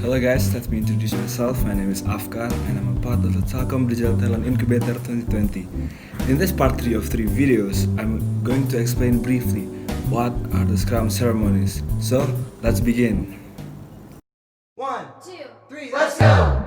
Hello guys, let me introduce myself. My name is Afkar and I'm a part of the Telkom Digital Talent Incubator 2020. In this part 3 of 3 videos, I'm going to explain briefly what are the Scrum ceremonies. So, let's begin. 1, 2, 3, let's go!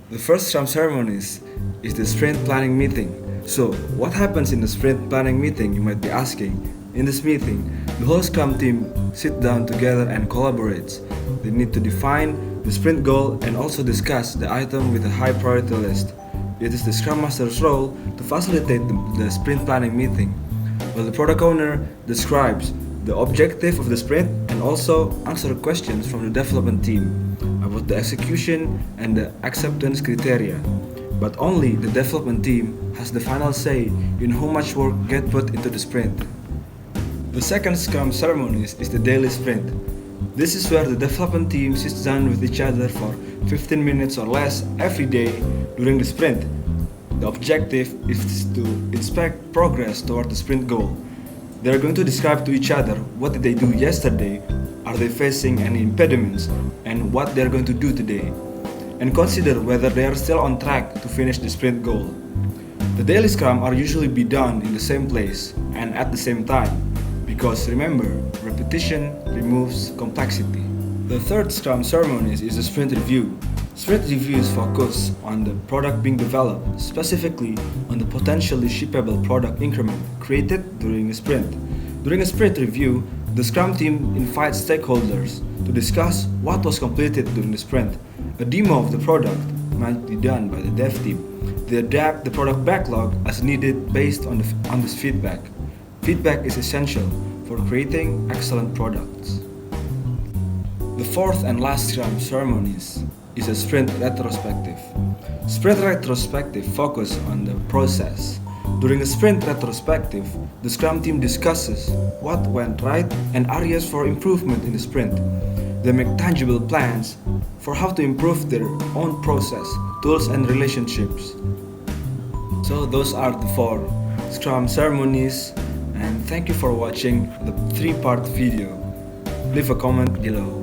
The first Scrum ceremonies is the sprint planning meeting. So, what happens in the sprint planning meeting, you might be asking? In this meeting, the whole Scrum team sit down together and collaborates. They need to define the sprint goal and also discuss the item with a high priority list. It is the Scrum Master's role to facilitate the sprint planning meeting, while the product owner describes the objective of the sprint and also answer questions from the development team about the execution and the acceptance criteria. But only the development team has the final say in how much work gets put into the sprint. The second Scrum ceremonies is the daily sprint. This is where the development team sits down with each other for 15 minutes or less every day during the sprint. The objective is to inspect progress toward the sprint goal. They are going to describe to each other what did they do yesterday, are they facing any impediments, and what they are going to do today, and consider whether they are still on track to finish the sprint goal. The daily scrum are usually be done in the same place and at the same time, because remember, repetition removes complexity. The third Scrum ceremonies is the sprint review. Sprint reviews focus on the product being developed, specifically on the potentially shippable product increment created during a sprint. During a sprint review, the Scrum team invites stakeholders to discuss what was completed during the sprint. A demo of the product might be done by the dev team. They adapt the product backlog as needed based on this feedback. Feedback is essential for creating excellent products. The fourth and last Scrum ceremonies is a sprint retrospective. Sprint retrospective focus on the process. During a sprint retrospective, the Scrum team discusses what went right and areas for improvement in the sprint. They make tangible plans for how to improve their own process, tools, and relationships. So those are the 4 Scrum ceremonies, and thank you for watching the 3-part video. Leave a comment below.